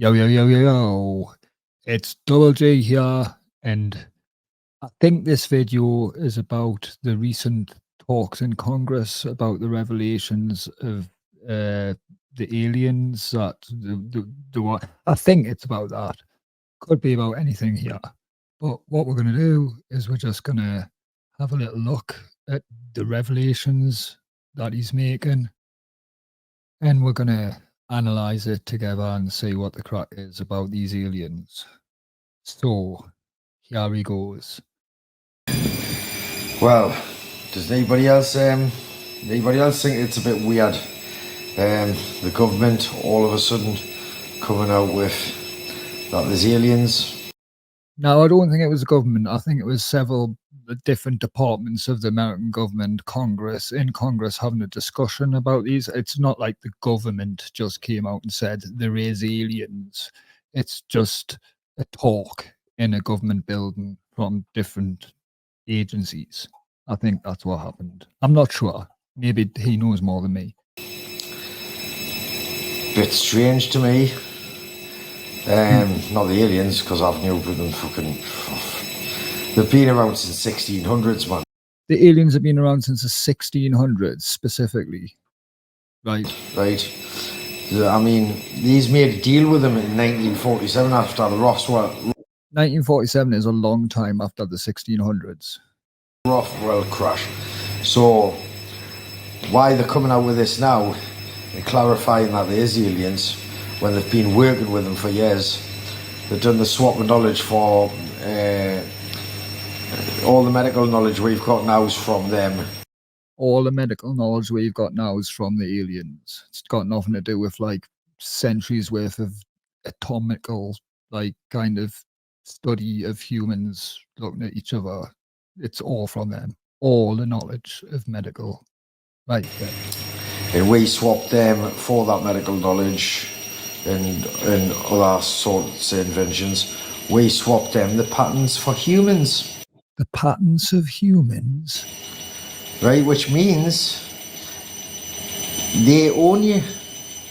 Yo, yo, yo, yo, yo. It's Double G here, and I think this video is about the recent talks in Congress about the revelations of the aliens that the what. I think it's about that. Could be about anything here. But what we're going to do is we're just going to have a little look at the revelations that he's making, and we're going to analyze it together and see what the crack is about these aliens. So, here he goes. Well, does anybody else think it's a bit weird? The government all of a sudden coming out with that there's aliens. Now, I don't think it was the government. I think it was several different departments of the American government, in Congress having a discussion about these. It's not like the government just came out and said there is aliens. It's just a talk in a government building from different agencies. I think that's what happened. I'm not sure. Maybe he knows more than me. Bit strange to me. Not the aliens, because I've knew them they've been around since 1600s, man. The aliens have been around since the 1600s, specifically. Right. I mean, these made a deal with them in 1947 after the Roswell. 1947 is a long time after the 1600s. Roswell crash. So, why they're coming out with this now and clarifying that there is aliens when they've been working with them for years. They've done the swap of knowledge for all the medical knowledge we've got now is from them. All the medical knowledge we've got now is from the aliens. It's got nothing to do with like centuries worth of atomical kind of study of humans looking at each other. It's all from them. All the knowledge of medical. Right. Yeah. And we swapped them for that medical knowledge and other sorts of inventions. We swapped them the patterns for humans. The patterns of humans? Right, which means they own you,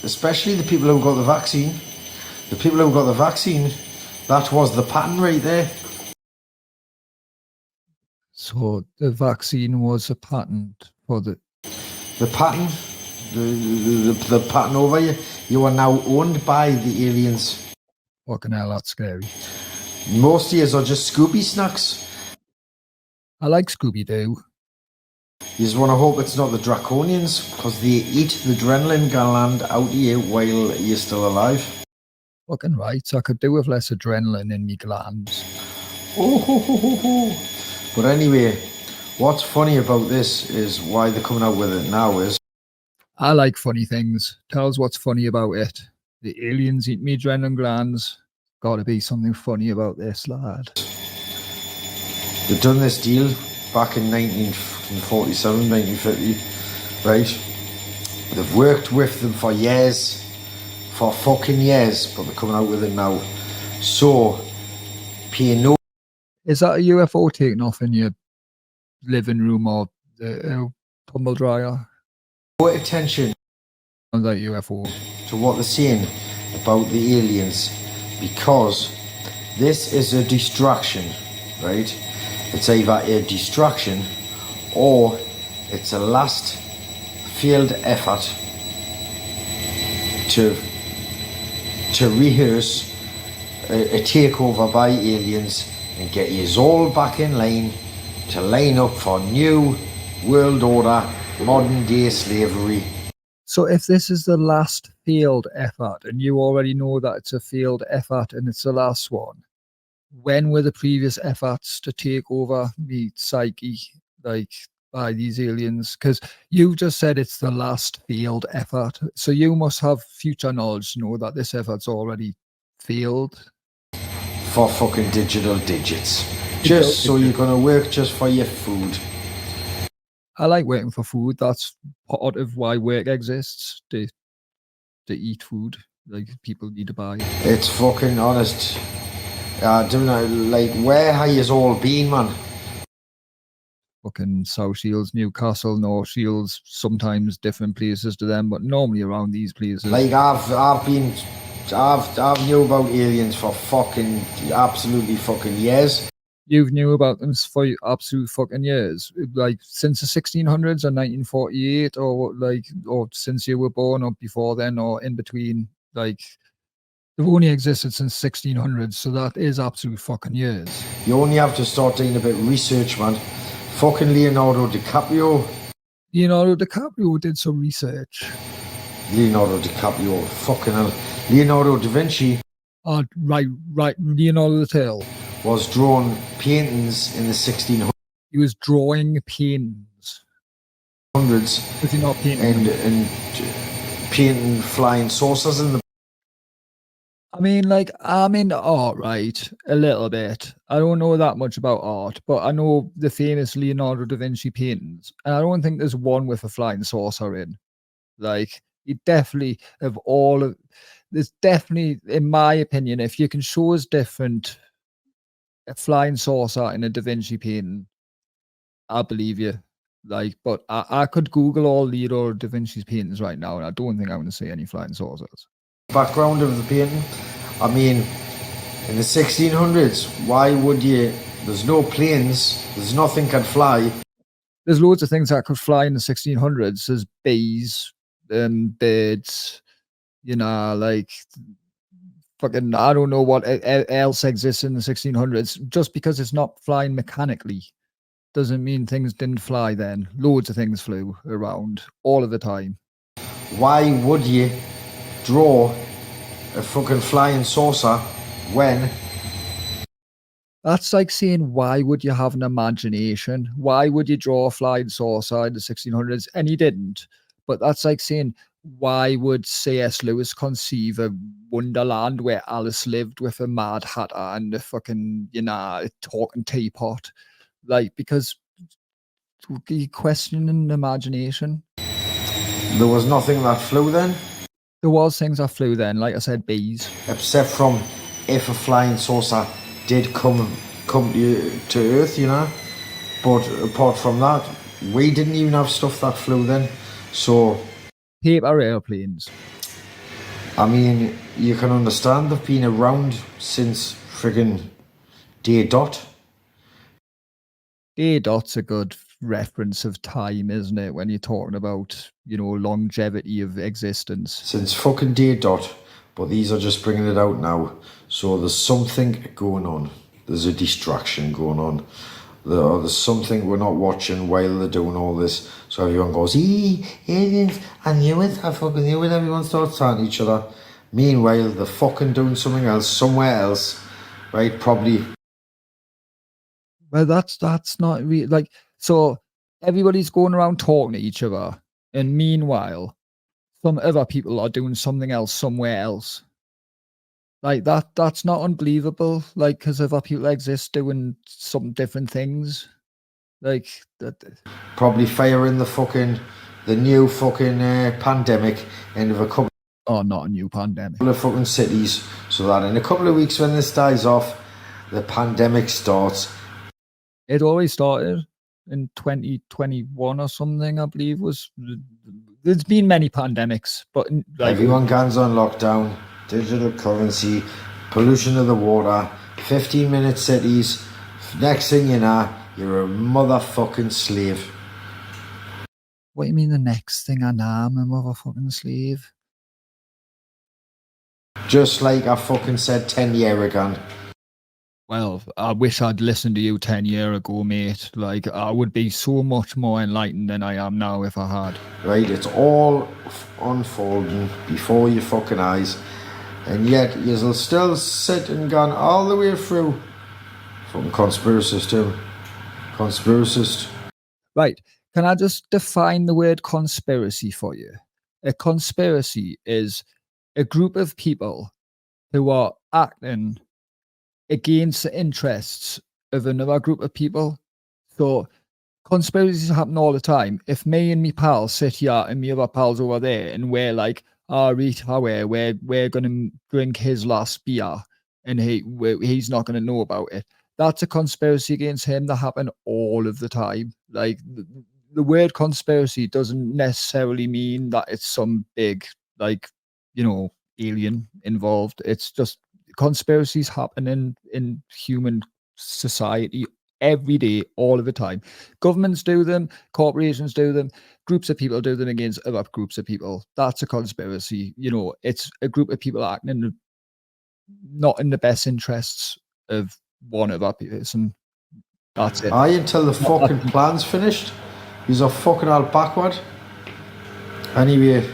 especially the people who got the vaccine. The people who got the vaccine, that was the pattern right there. So the vaccine was a patent for the pattern, the pattern over you. You are now owned by the aliens. Fucking hell, that's scary. Most of yous are just Scooby snacks. I like Scooby-Doo. You just want to hope it's not the Draconians, because they eat the adrenaline gland out of you while you're still alive. Fucking right, I could do with less adrenaline in me glands. But anyway, what's funny about this is why they're coming out with it now is... I like funny things. Tell us what's funny about it. The aliens eat me adrenaline glands. Gotta be something funny about this, lad. They've done this deal back in 1947, 1950, right? They've worked with them for years, for fucking years, but they're coming out with it now. So, pay no... Is that a UFO taking off in your living room or tumble dryer? No attention on that UFO to what they're saying about the aliens, because this is a distraction, right? It's either a distraction or it's a last failed effort to rehearse a takeover by aliens and get yous all back in line to line up for new world order, modern day slavery. So if this is the last failed effort and you already know that it's a failed effort and it's the last one, when were the previous efforts to take over the psyche by these aliens? Because you just said it's the last failed effort, so you must have future knowledge to know that this effort's already failed. For fucking digital digits, just so you're gonna work just for your food. I like working for food. That's part of why work exists, to eat food. Like, people need to buy. It's fucking honest. Don't know, like, where have you all been, man? Fucking South Shields, Newcastle, North Shields, sometimes different places to them, but normally around these places. Like, I've been I've knew about aliens for fucking absolutely fucking years. You've knew about them for absolute fucking years, like since the 1600s or 1948, or like, or since you were born, or before then, or in between. Like, they've only existed since 1600s, so that is absolute fucking years. You only have to start doing a bit of research, man. Fucking Leonardo DiCaprio did some research. Leonardo DiCaprio, fucking hell. Leonardo da Vinci Right, Leonardo the Tail. was drawing paintings in the 1600s. He was drawing paintings. Was he not painting? And painting flying saucers in the. I mean, art, right? A little bit. I don't know that much about art, but I know the famous Leonardo da Vinci paintings, and I don't think there's one with a flying saucer in. Like, you definitely of all of. There's definitely, in my opinion, if you can show us different a flying saucer in a Da Vinci painting, I believe you. Like, but I could Google all Leonardo da Vinci's paintings right now, and I don't think I'm going to see any flying saucers. Background of the painting. I mean, in the 1600s, why would you? There's no planes. There's nothing can fly. There's loads of things that could fly in the 1600s. There's bees, birds, like fucking, I don't know what else exists in the 1600s. Just because it's not flying mechanically doesn't mean things didn't fly then. Loads of things flew around all of the time. Why would you draw a fucking flying saucer when? That's like saying, why would you have an imagination? Why would you draw a flying saucer in the 1600s? And he didn't. But that's like saying, why would C.S. Lewis conceive a wonderland where Alice lived with a mad hatter and a fucking, a talking teapot? Like, because you questioning imagination. There was nothing that flew then. There was things that flew then, like I said, bees. Except from if a flying saucer did come to Earth, But apart from that, we didn't even have stuff that flew then. So paper airplanes. I mean, you can understand they've been around since friggin' day dot. Day dot's a good reference of time, isn't it? When you're talking about, longevity of existence. Since fucking day dot, but these are just bringing it out now. So there's something going on. There's a distraction going on. There's something we're not watching while they're doing all this. So everyone goes, aliens, I knew it, I fucking knew it. Everyone starts talking to each other. Meanwhile, they're fucking doing something else, somewhere else, right? Probably. Well, that's not really like, so everybody's going around talking to each other, and meanwhile, some other people are doing something else somewhere else. Like that's not unbelievable. Like, because other people exist doing some different things. Like that. Probably firing the new fucking pandemic end of a couple. Oh, not a new pandemic. Of fucking cities, so that in a couple of weeks when this dies off, the pandemic starts. It always started in 2021 or something, I believe. There's been many pandemics, but like, everyone guns on lockdown, digital currency, pollution of the water, 15-minute cities. Next thing you know, you're a motherfucking slave. What do you mean the next thing I know, I'm a motherfucking slave? Just like I fucking said 10 years ago. Well, I wish I'd listened to you 10 years ago, mate. Like, I would be so much more enlightened than I am now if I had. Right, it's all unfolding before your fucking eyes. And yet, you'll still sit and gone all the way through. Fucking conspiracist, too. Conspiracist. Right, can I just define the word conspiracy for you? A conspiracy is a group of people who are acting against the interests of another group of people. So conspiracies happen all the time. If me and me pals sit here and me other pals over there and we're like, we're gonna drink his last beer and he's not gonna know about it, that's a conspiracy against him that happen all of the time. Like, the word conspiracy doesn't necessarily mean that it's some big, like, alien involved. It's just conspiracies happening in human society every day, all of the time. Governments do them, corporations do them, groups of people do them against other groups of people. That's a conspiracy. You know, it's a group of people acting not in the best interests of one other person. That's it. Aye, until the fucking plan's finished. He's a fucking all backward. Anyway,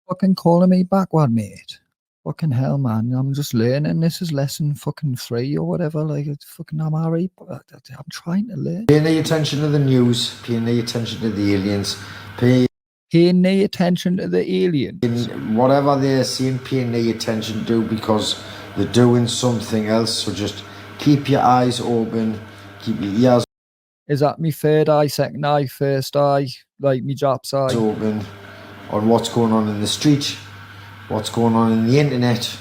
Fucking calling me backward, mate. Fucking hell, man. I'm just learning. This is lesson fucking 3 or whatever. Like, it's fucking, I'm alright, but I'm trying to learn. paying no attention to the news, paying no attention to the aliens, paying no attention to the aliens. whatever they're saying, paying no attention to, because they're doing something else. So just keep your eyes open, keep your ears Is that me third eye, second eye, first eye, like me Japs eye? open on what's going on in the street, what's going on in the internet,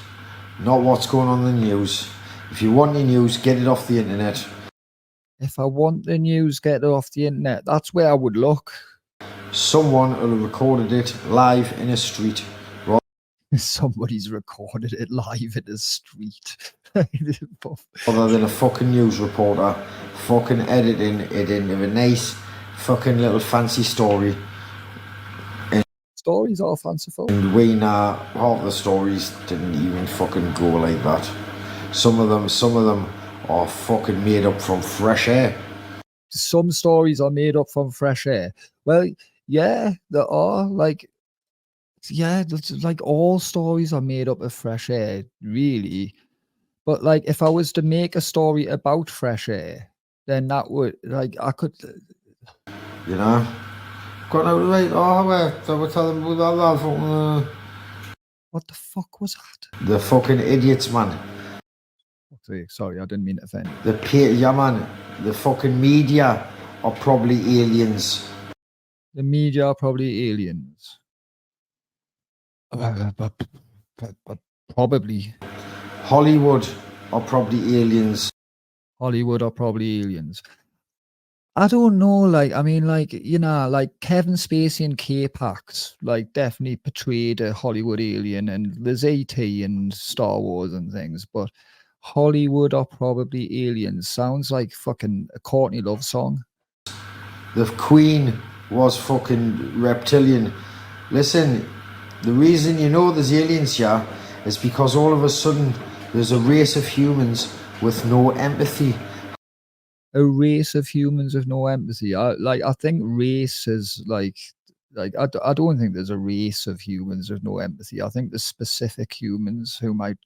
not what's going on in the news. If you want the news, get it off the internet. If I want the news, get it off the internet. That's where I would look. Someone will have recorded it live in a street. Somebody's recorded it live in the street. Other than a fucking news reporter fucking editing it into a nice fucking little fancy story. Stories are fanciful. And we know half the stories didn't even fucking go like that. Some of them are fucking made up from fresh air. Some stories are made up from fresh air. Well, yeah, there are. Like, yeah, like all stories are made up of fresh air, really. But like, if I was to make a story about fresh air, then that would, like, I could, you know. Got out right. They were telling me that. What the fuck was that? The fucking idiots, man. Sorry, I didn't mean to offend. Yeah, man. The fucking media are probably aliens. The media are probably aliens. But probably. Hollywood are probably aliens. Hollywood are probably aliens. I don't know, like, I mean, like, you know, like Kevin Spacey and K-Pax, like, definitely portrayed a Hollywood alien, and there's E.T. and Star Wars and things, but Hollywood are probably aliens. Sounds like fucking a Courtney Love song. The Queen was fucking reptilian. Listen, the reason you know there's aliens here is because all of a sudden there's a race of humans with no empathy. A race of humans with no empathy. I think race is like I don't think there's a race of humans with no empathy. I think there's specific humans who might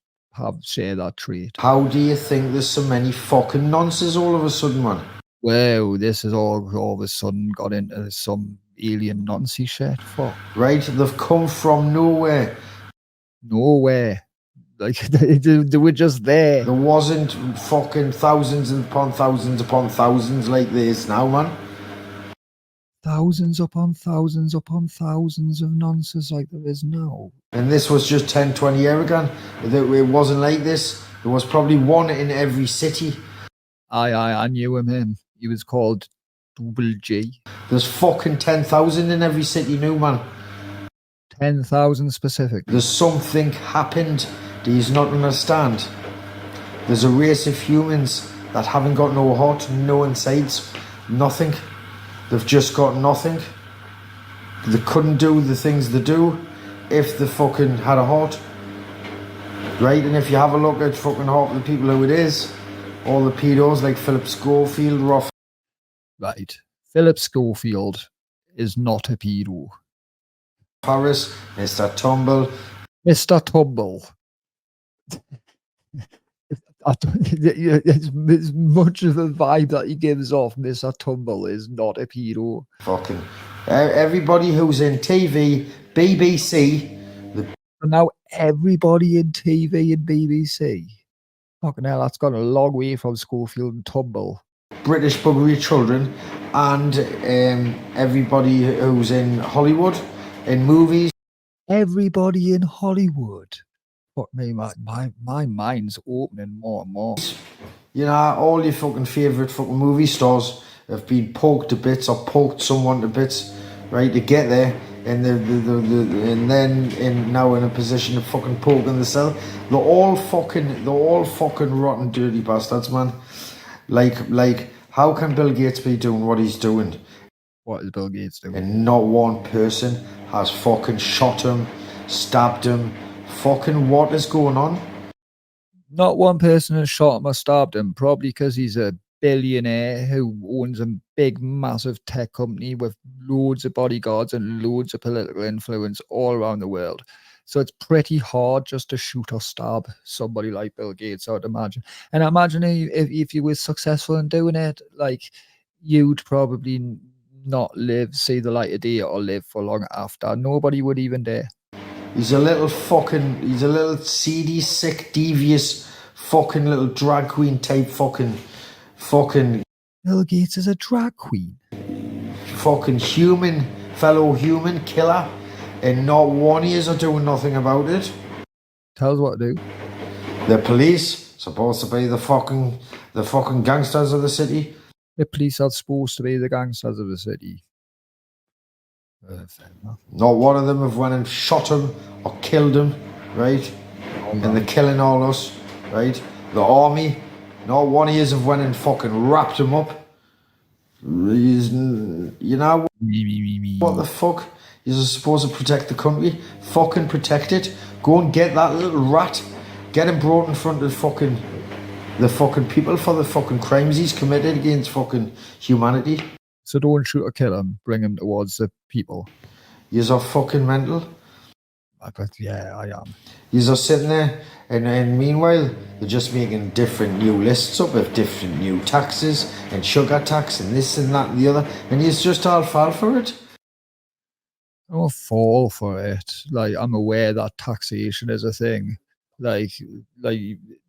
share that trait. How do you think there's so many fucking nonsense all of a sudden, man? Well, this is all of a sudden got into some alien nonsense shit for. Right? They've come from nowhere. Nowhere. Like, they were just there. There wasn't fucking thousands upon thousands like this now, man. Thousands upon thousands upon thousands of nonsense like there is now. And this was just 10, 20 years ago. It wasn't like this. There was probably one in every city. I knew him. He was called Duble G. There's fucking 10,000 in every city now, man. 10,000 specific. There's something happened. Do you not understand? There's a race of humans that haven't got no heart, no insides, nothing. They've just got nothing. They couldn't do the things they do if they fucking had a heart. Right? And if you have a look at fucking half the people who it is, all the pedos like Philip Schofield were off. Right. Philip Schofield is not a pedo. Paris, Mr. Tumble. Mr. Tumble. As much of the vibe that he gives off, Mr. Tumble is not a pedo. Fucking everybody who's in TV, BBC. And now everybody in TV and BBC. Fucking hell, that's gone a long way from Schofield and Tumble. British buggery children, and everybody who's in Hollywood, in movies. Everybody in Hollywood. Fuck me, my mind's opening more and more. You know, all your fucking favourite fucking movie stars have been poked to bits or poked someone to bits, right, to get there. and and then now in a position of fucking poke in the cell. They're all fucking rotten, dirty bastards, man. Like, how can Bill Gates be doing what he's doing? What is Bill Gates doing? And not one person has fucking shot him, stabbed him. Fucking what is going on? Not one person has shot him or stabbed him, probably because he's a billionaire who owns a big, massive tech company with loads of bodyguards and loads of political influence all around the world. So it's pretty hard just to shoot or stab somebody like Bill Gates, I would imagine. And I imagine if you were successful in doing it, like, you'd probably not see the light of day or live for long after. Nobody would even dare. He's a little seedy, sick, devious, fucking little drag queen type fucking. Bill Gates is a drag queen. Fucking fellow human killer, and not one of yous are doing nothing about it. Tell us what to do. The police supposed to be the fucking gangsters of the city. The police are supposed to be the gangsters of the city. Not one of them have went and shot him or killed him, right? And they're killing all us, right? The army, not one of yous have went and fucking wrapped him up. You know what the fuck? You're supposed to protect the country. Fucking protect it. Go and get that little rat. Get him brought in front of the fucking people for the fucking crimes he's committed against fucking humanity. So don't shoot or kill him. Bring him towards the people. Yous are fucking mental. But yeah, I am. Yous are sitting there, and meanwhile, they're just making different new lists up of different new taxes and sugar tax and this and that and the other, and yous just all fall for it. I don't fall for it. Like, I'm aware that taxation is a thing. Like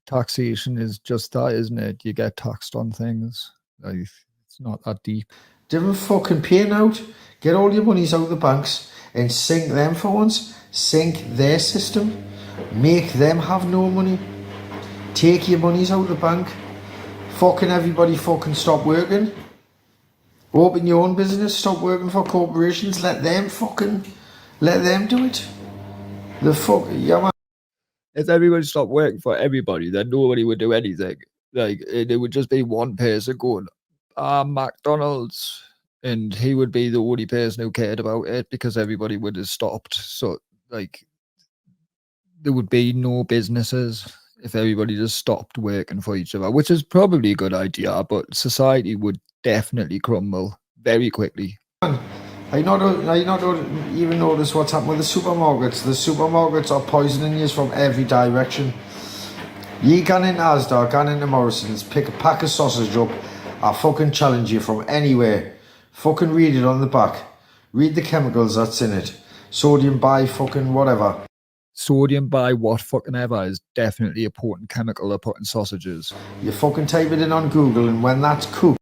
taxation is just that, isn't it? You get taxed on things. Like, it's not that deep. Different fucking paying out. Get all your monies out of the banks and sink them for once. Sink their system. Make them have no money. Take your monies out of the bank. Fucking everybody fucking stop working. Open your own business. Stop working for corporations. Let them do it. The fuck, yeah, man. If everybody stopped working for everybody, then nobody would do anything. Like, it would just be one person going, McDonald's, and he would be the only person who cared about it because everybody would have stopped. So, like, there would be no businesses if everybody just stopped working for each other, which is probably a good idea, but society would definitely crumble very quickly. I not even notice what's happening with the supermarkets. The supermarkets are poisoning you from every direction. You can in Asda, can into Morrison's, pick a pack of sausage up, I fucking challenge you from anywhere. Fucking read it on the back. Read the chemicals that's in it. Sodium by fucking whatever. Sodium by what fucking ever is definitely a potent chemical they put in sausages. You fucking type it in on Google, and when that's cooked.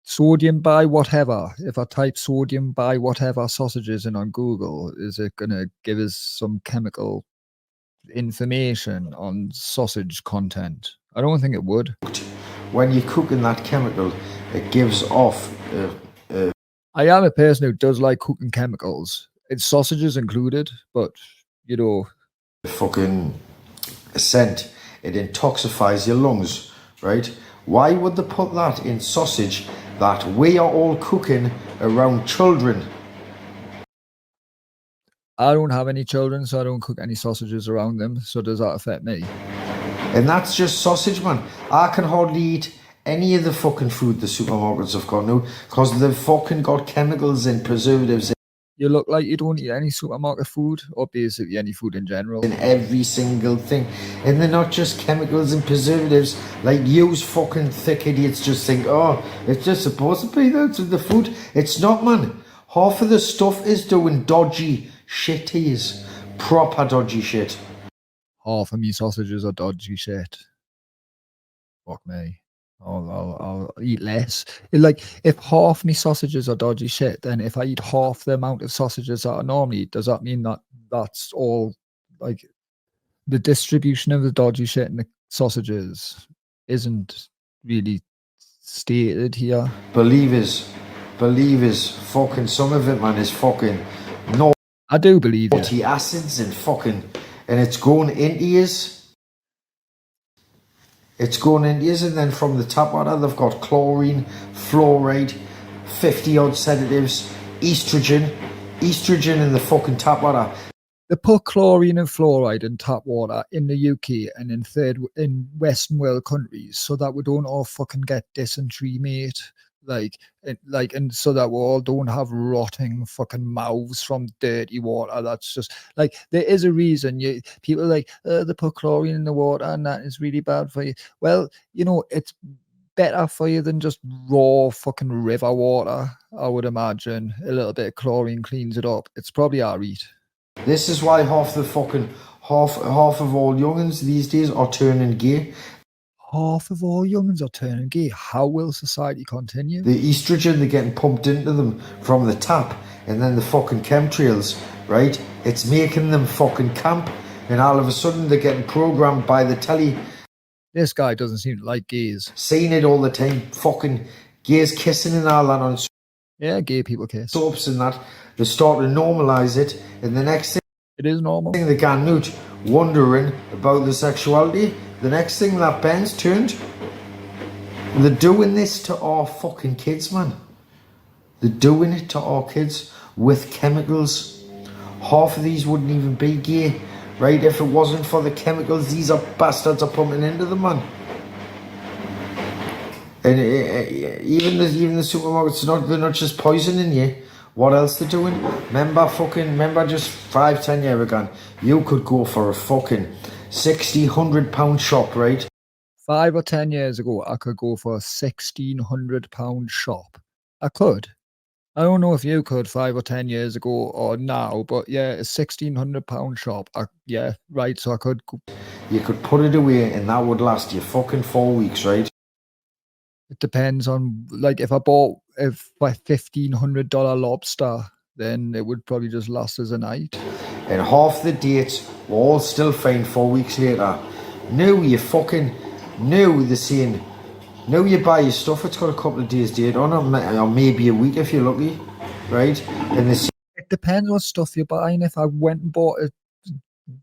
Sodium by whatever. If I type sodium by whatever sausages in on Google, is it going to give us some chemical information on sausage content? I don't think it would. When you're cooking that chemical, it gives off. I am a person who does like cooking chemicals. It's sausages included, but, you know. Fucking scent. It intoxifies your lungs, right? Why would they put that in sausage that we are all cooking around children? I don't have any children, so I don't cook any sausages around them. So does that affect me? And that's just sausage, man. I can hardly eat any of the fucking food the supermarkets have got now because they've fucking got chemicals and preservatives in. You look like you don't eat any supermarket food, or basically any food in general. In every single thing. And they're not just chemicals and preservatives. Like, you fucking thick idiots just think, oh, it's just supposed to be that in the food. It's not, man. Half of the stuff is doing dodgy shit here. Proper dodgy shit. Half of me sausages are dodgy shit. Fuck me. I'll eat less. Like, if half me sausages are dodgy shit, then if I eat half the amount of sausages that I normally eat, does that mean that that's all, like, the distribution of the dodgy shit in the sausages isn't really stated here? Believers, fucking some of it, man, is fucking no. I do believe you. Fatty acids and fucking, and it's going into yous. It's going into yous, and then from the tap water, they've got chlorine, fluoride, 50 odd sedatives, estrogen in the fucking tap water. They put chlorine and fluoride in tap water in the UK and in Western world countries so that we don't all fucking get dysentery, mate. And so that we all don't have rotting fucking mouths from dirty water. That's just like there is a reason people are like they put chlorine in the water and that is really bad for you. Well, it's better for you than just raw fucking river water. I would imagine a little bit of chlorine cleans it up. It's probably alright. This is why half of all youngins these days are turning gay. Half of all youngins are turning gay. How will society continue? The estrogen they're getting pumped into them from the tap, and then the fucking chemtrails, right? It's making them fucking camp, and all of a sudden they're getting programmed by the telly. This guy doesn't seem to like gays. Seeing it all the time, fucking gays kissing and all that on Yeah, gay people kiss. soaps and that. They start to normalise it, and the next thing It is normal. they can out wondering about the sexuality. The next thing that Ben's turned, they're doing this to our fucking kids, man. They're doing it to our kids with chemicals. Half of these wouldn't even be gay, right? If it wasn't for the chemicals these are bastards are pumping into them, man. And even the supermarkets, they're not just poisoning you. What else they're doing? Remember just 5-10 years ago, you could go for a fucking £1,600 shop, right? 5 or 10 years ago, I could go for a £1,600 shop. I could. I don't know if you could 5 or 10 years ago or now, but yeah, a £1,600 shop. Yeah, right. So I could go. You could put it away and that would last you fucking 4 weeks, right? It depends on, like, if I bought a $1,500 lobster, then it would probably just last us a night. And half the dates were all still fine 4 weeks later. Now they're saying, now you buy your stuff, it's got a couple of days date on it, or maybe a week if you're lucky, right? And they say, It depends what stuff you're buying. If I went and bought a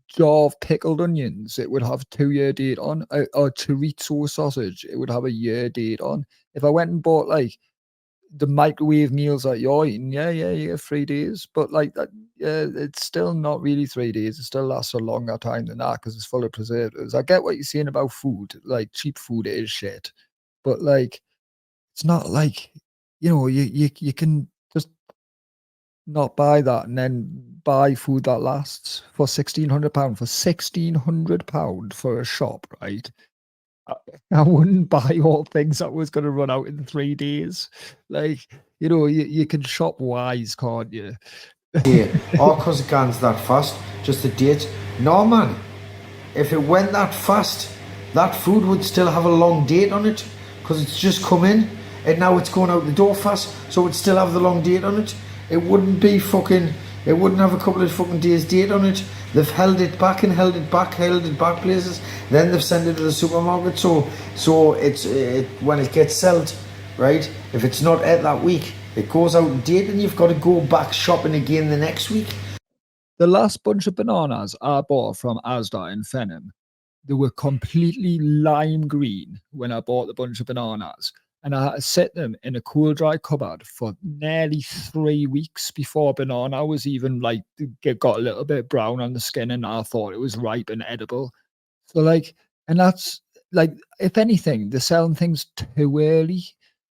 jar of pickled onions, it would have a 2-year date on. Or chorizo sausage, it would have a year date on. If I went and bought like the microwave meals that you're eating, yeah, you get 3 days. But like that, yeah, it's still not really 3 days. It still lasts a longer time than that because it's full of preservatives. I get what you're saying about food. Like cheap food is shit, but like it's not like you can just not buy that and then buy food that lasts for £1,600 for £1,600 for a shop, right? I wouldn't buy all things that was going to run out in 3 days. Like, you can shop wise, can't you? yeah, all because it goes that fast, just the date. No, man. If it went that fast, that food would still have a long date on it because it's just come in and now it's going out the door fast, so it would still have the long date on it. It wouldn't have a couple of fucking days date on it. They've held it back places. Then they've sent it to the supermarket. So it's when it gets sold, right? If it's not at that week, it goes out of date, and you've got to go back shopping again the next week. The last bunch of bananas I bought from Asda in Fenham, they were completely lime green when I bought the bunch of bananas. And I had to set them in a cool, dry cupboard for nearly 3 weeks before banana was even like got a little bit brown on the skin, and I thought it was ripe and edible. So and that's like, if anything, they're selling things too early.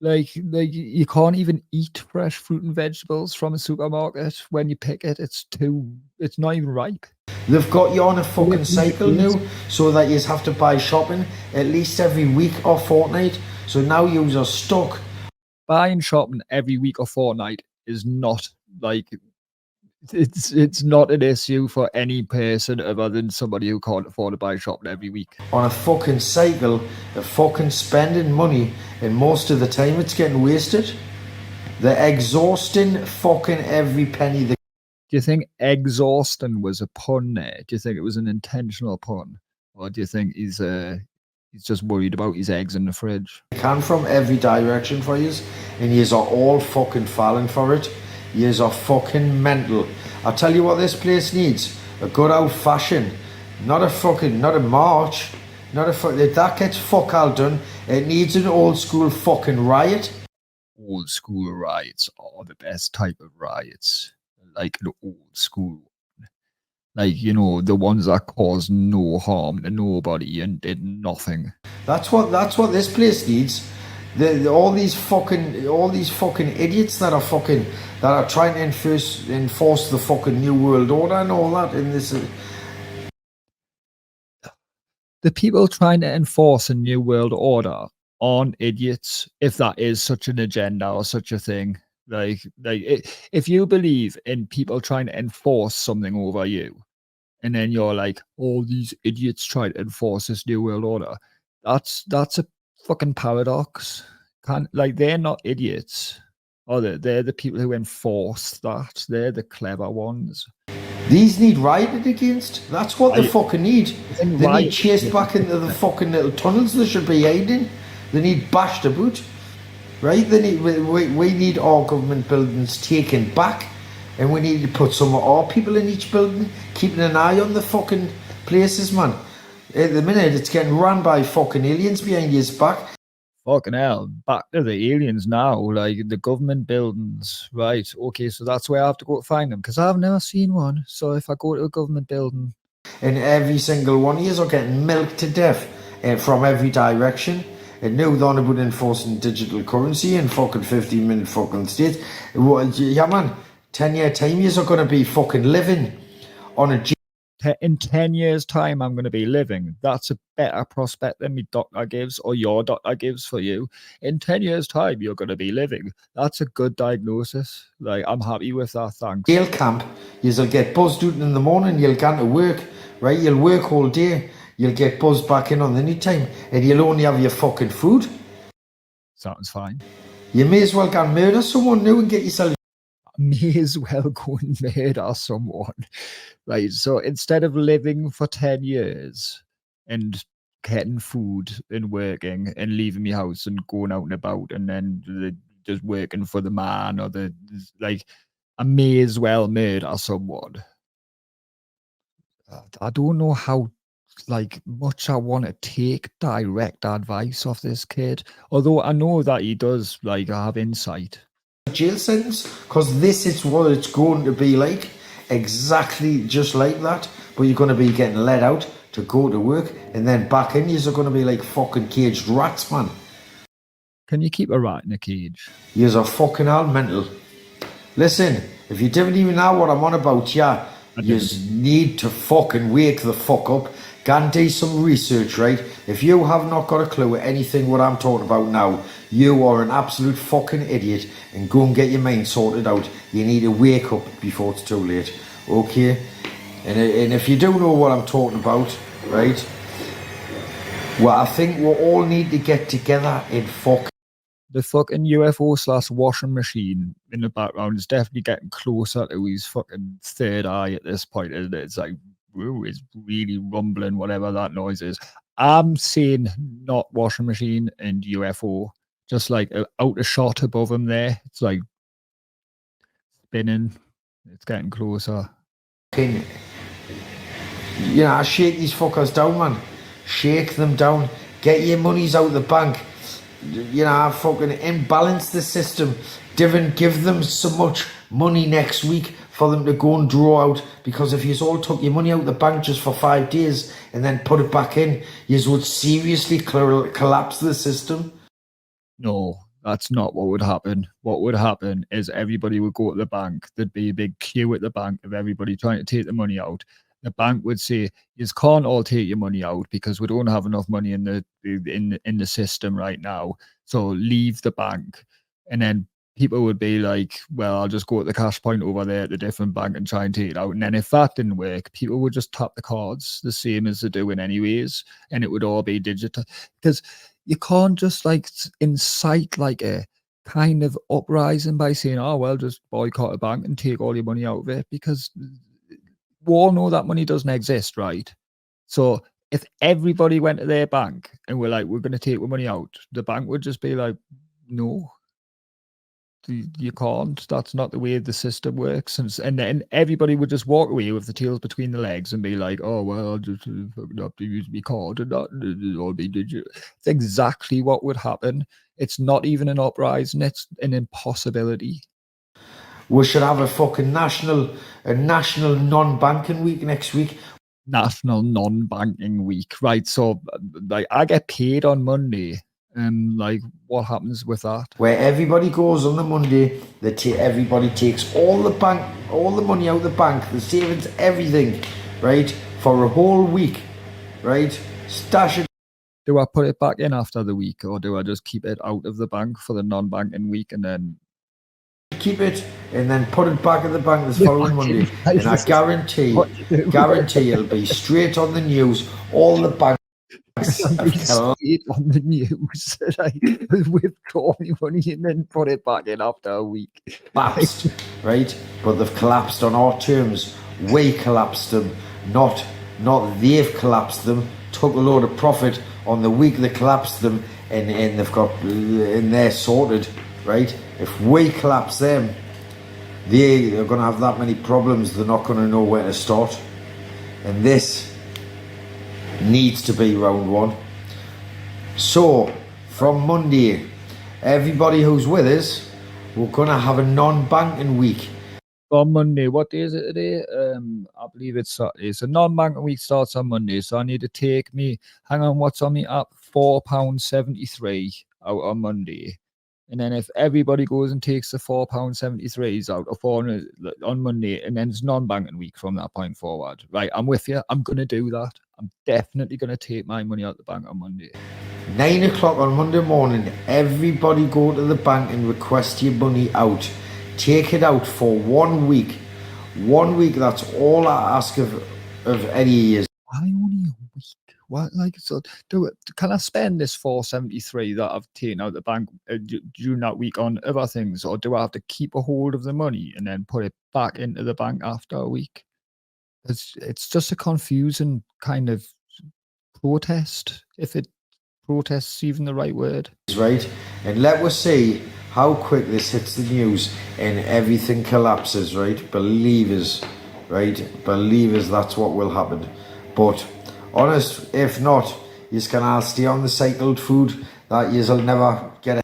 Like you can't even eat fresh fruit and vegetables from a supermarket when you pick it. It's not even ripe. They've got you on a fucking cycle now, so that you have to buy shopping at least every week or fortnight. So now you are stuck. Buying shopping every week or fortnight is not like it's not an issue for any person other than somebody who can't afford to buy shopping every week. On a fucking cycle of fucking spending money, and most of the time it's getting wasted. They're exhausting fucking every penny. Do you think exhausting was a pun there? Do you think it was an intentional pun? Or do you think he's just worried about his eggs in the fridge? They can from every direction for yous, and yous are all fucking falling for it. Yous are fucking mental. I'll tell you what this place needs. A good old fashioned, not a march, not a if that gets fuck all done, it needs an old school fucking riot. Old school riots are the best type of riots. Like an old school, like, you know, the ones that caused no harm to nobody and did nothing. That's what this place needs. All these fucking idiots that are trying to enforce the fucking new world order and all that in this. The people trying to enforce a new world order aren't idiots, if that is such an agenda or such a thing. If you believe in people trying to enforce something over you, and then you're like, "Oh, these idiots try to enforce this new world order," that's a fucking paradox. They're not idiots. Or they're the people who enforce that. They're the clever ones. These need rioted against. That's what they fucking need. They need chased back into the fucking little tunnels they should be hiding. They need bashed about. Right? We need our government buildings taken back. And we need to put some of our people in each building, keeping an eye on the fucking places, man. At the minute, it's getting run by fucking aliens behind your back. Fucking hell, back to the aliens now, like the government buildings, right? Okay, so that's where I have to go to find them, because I've never seen one. So if I go to a government building... And every single one of you are getting milked to death from every direction. And now they're on about enforcing digital currency in fucking 15-minute fucking states. Yeah, man, 10-year time, you are going to be fucking living on a... In 10 years' time, I'm going to be living. That's a better prospect than me doctor gives or your doctor gives for you. In 10 years' time, you're going to be living. That's a good diagnosis. Like, I'm happy with that, thanks. Jail camp, you'll get buzzed out in the morning, you'll go to work, right? You'll work all day, you'll get buzzed back in on the night time, and you'll only have your fucking food. Sounds fine. You may as well go and murder someone now and get yourself... May as well go and murder someone. Right, so instead of living for 10 years and getting food and working and leaving my house and going out and about and then just working for the man or I may as well murder someone. I don't know how much I want to take direct advice off this kid, although I know that he does have insight. Jail sentence, because this is what it's going to be like, exactly just like that. But you're going to be getting let out to go to work, and then back in, you're going to be like fucking caged rats, man. Can you keep a rat in a cage? You're fucking all mental. Listen, if you didn't even know what I'm on about, yeah, you need to fucking wake the fuck up. Go and do some research, right? If you have not got a clue at anything what I'm talking about now, you are an absolute fucking idiot, and go and get your mind sorted out. You need to wake up before it's too late, okay? And if you don't know what I'm talking about, right? Well, I think we all need to get together and the fucking UFO/washing machine in the background is definitely getting closer to his fucking third eye at this point, isn't it? It's like, whoa, it's really rumbling, whatever that noise is. I'm saying not washing machine and UFO, just like out of shot above him there. It's like spinning. It's getting closer. You know, shake these fuckers down, man. Shake them down. Get your monies out of the bank. You know, fucking imbalance the system. Give them so much money next week for them to go and draw out, because if you all took your money out of the bank just for 5 days and then put it back in, you would seriously collapse the system. No, that's not what would happen. What would happen is everybody would go to the bank. There'd be a big queue at the bank of everybody trying to take the money out. The bank would say, "You can't all take your money out because we don't have enough money in the system right now. So leave the bank." And then people would be like, "Well, I'll just go to the cash point over there at the different bank and try and take it out." And then if that didn't work, people would just tap the cards the same as they're doing anyways, and it would all be digital. Because you can't just incite a kind of uprising by saying, "Oh, well, just boycott a bank and take all your money out of it," because we all know that money doesn't exist, right? So if everybody went to their bank and we're like, "We're going to take the money out," the bank would just be like, "No." you can't. That's not the way the system works. And then everybody would just walk away with the tails between the legs and be like, oh, well, I'll just fucking have to use my card and that. It'll be digital. It's exactly what would happen. It's not even an uprising. It's an impossibility. We should have a fucking national non-banking week next week. National non-banking week, right? So, like, I get paid on Monday. Like, what happens with that? Where everybody goes on the Monday, everybody takes all the money out of the bank, the savings, everything, right, for a whole week, right? Stash it. Do I put it back in after the week, or do I just keep it out of the bank for the non-banking week and then keep it and then put it back in the bank this following Monday? And I guarantee it'll be straight on the news. All the banks straight on the news. Like, withdraw my money and then put it back in after a week. collapsed, right? But they've collapsed on our terms. We collapsed them, not they've collapsed them. Took a load of profit on the week they collapsed them, and they've got and they're sorted, right? If we collapse them, they are going to have that many problems. They're not going to know where to start, and this needs to be round one. So from Monday, everybody who's with us, we're going to have a non-banking week. On Monday, what day is it today? I believe it's Saturday. So non-banking week starts on Monday. So I need to take me, hang on, what's on me app? £4.73 out on Monday. And then if everybody goes and takes the £4.73s out on Monday, and then it's non-banking week from that point forward. Right, I'm with you. I'm going to do that. I'm definitely going to take my money out of the bank on Monday. 9 o'clock on Monday morning, everybody go to the bank and request your money out. Take it out for 1 week. 1 week, that's all I ask of any years. Why only a week? What, like, so can I spend this 473 that I've taken out of the bank during that week on other things, or do I have to keep a hold of the money and then put it back into the bank after a week? It's just a confusing kind of protest, if protest's even the right word. Right, and let us see how quick this hits the news and everything collapses, right? Believers, that's what will happen. But honest, if not, you can all stay on the cycled food that you'll never get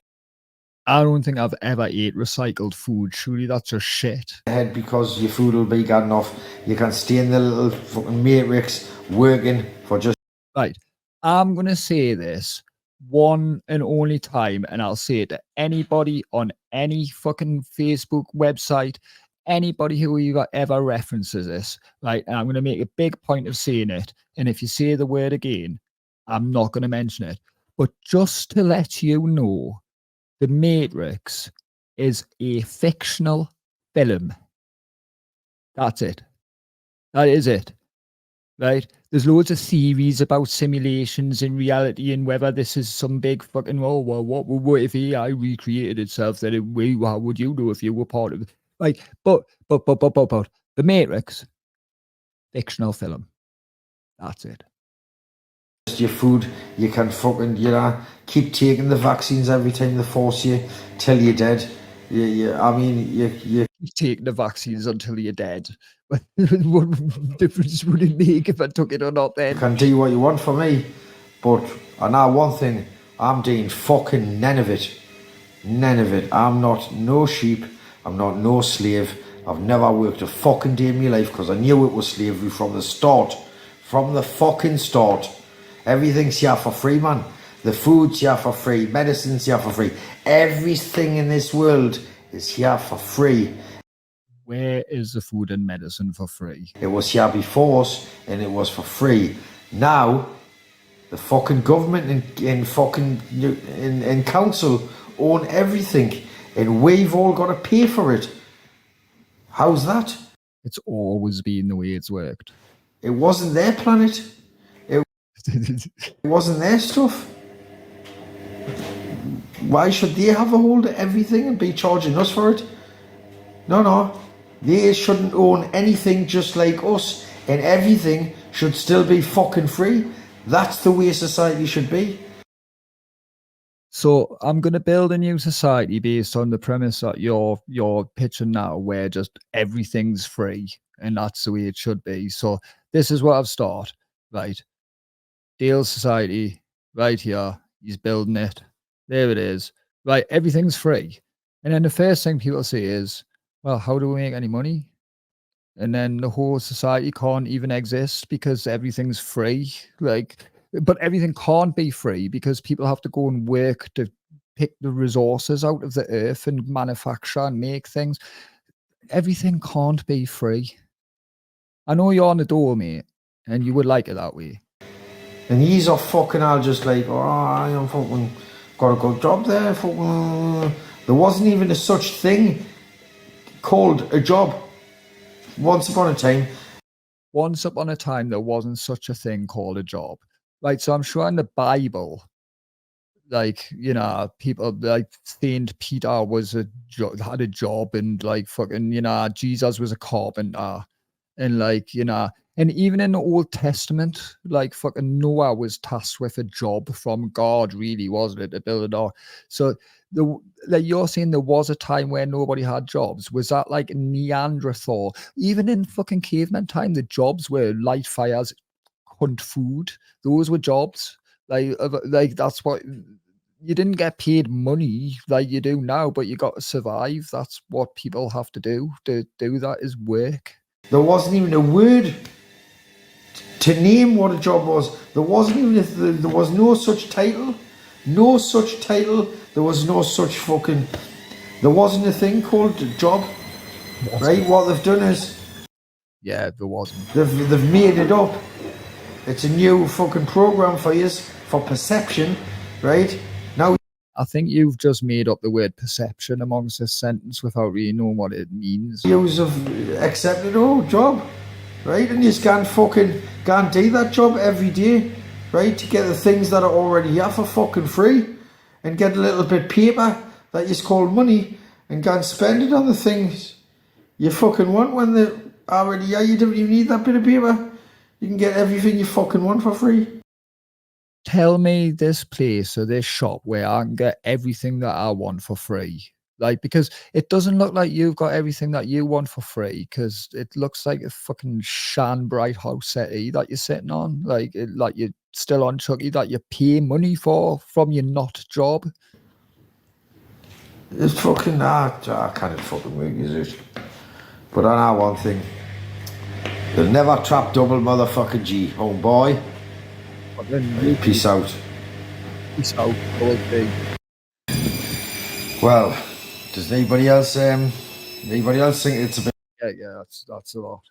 I don't think I've ever ate recycled food. Surely that's just shit. ahead, because your food will be good enough. You can stay in the little fucking matrix working for just... Right, I'm going to say this one and only time, and I'll say it to anybody on any fucking Facebook website, anybody who ever references this, right? And I'm going to make a big point of saying it. And if you say the word again, I'm not going to mention it. But just to let you know, The Matrix is a fictional film. That's it. That is it. Right? There's loads of theories about simulations in reality and whether this is some big fucking, oh, well, what if AI recreated itself? Then how would you do if you were part of it? Right? But The Matrix, fictional film. That's it. Your food, you can fucking, keep taking the vaccines every time they force you till you're dead. You keep taking the vaccines until you're dead. What difference would it make if I took it or not then? You can do what you want for me, but I know one thing, I'm doing fucking none of it. None of it. I'm not no sheep, I'm not no slave. I've never worked a fucking day in my life because I knew it was slavery from the start. From the fucking start. Everything's here for free, man. The food's here for free. Medicine's here for free. Everything in this world is here for free. Where is the food and medicine for free? It was here before us and it was for free. Now, the fucking government and council own everything and we've all got to pay for it. How's that? It's always been the way it's worked. It wasn't their planet. It wasn't their stuff. Why should they have a hold of everything and be charging us for it? No. They shouldn't own anything just like us, and everything should still be fucking free. That's the way society should be. So I'm going to build a new society based on the premise that you're pitching now, where just everything's free and that's the way it should be. So this is what I've started, right? Deal society, right here. He's building it. There it is. Right, everything's free. And then the first thing people say is, well, how do we make any money? And then the whole society can't even exist because everything's free. Like, but everything can't be free because people have to go and work to pick the resources out of the earth and manufacture and make things. Everything can't be free. I know you're on the door, mate, and you would like it that way. And he's off fucking all just like, oh, I'm fucking got a good job there. Fucking. There wasn't even a such thing called a job. Once upon a time, There wasn't such a thing called a job. Right. So I'm sure in the Bible, like, you know, people like Saint Peter had a job, and like fucking, you know, Jesus was a carpenter. And like, you know, and even in the Old Testament, like fucking Noah was tasked with a job from God, really, wasn't it, to build an ark? So like you're saying there was a time where nobody had jobs. Was that like Neanderthal? Even in fucking caveman time, the jobs were light fires, hunt food. Those were jobs. Like that's what you didn't get paid money like you do now, but you got to survive. That's what people have to do. To do that is work. there wasn't even a word to name what a job was. There wasn't even there was no such title. No such title. There was no such fucking. There wasn't a thing called a job. Right? What they've done is Yeah, there wasn't. they've made it up. It's a new fucking program for you for perception, right? Now I think you've just made up the word perception amongst this sentence without really knowing what it means. you have accepted job, right? And you just can't do that job every day, right? To get the things that are already here for fucking free, and get a little bit paper that you call money, and go and spend it on the things you fucking want when they're already here. You don't even need that bit of paper. You can get everything you fucking want for free. Tell me this place or this shop where I can get everything that I want for free. Like, because it doesn't look like you've got everything that you want for free, because it looks like a fucking shan bright house settee that you're sitting on. Like you're still on Chucky that you pay money for from your not job. It's fucking I can't fucking work, is it? But I know one thing. They'll never trap double motherfucking G, oh boy. Peace out. Peace out. Well, does anybody else think it's a bit? Yeah, that's a lot.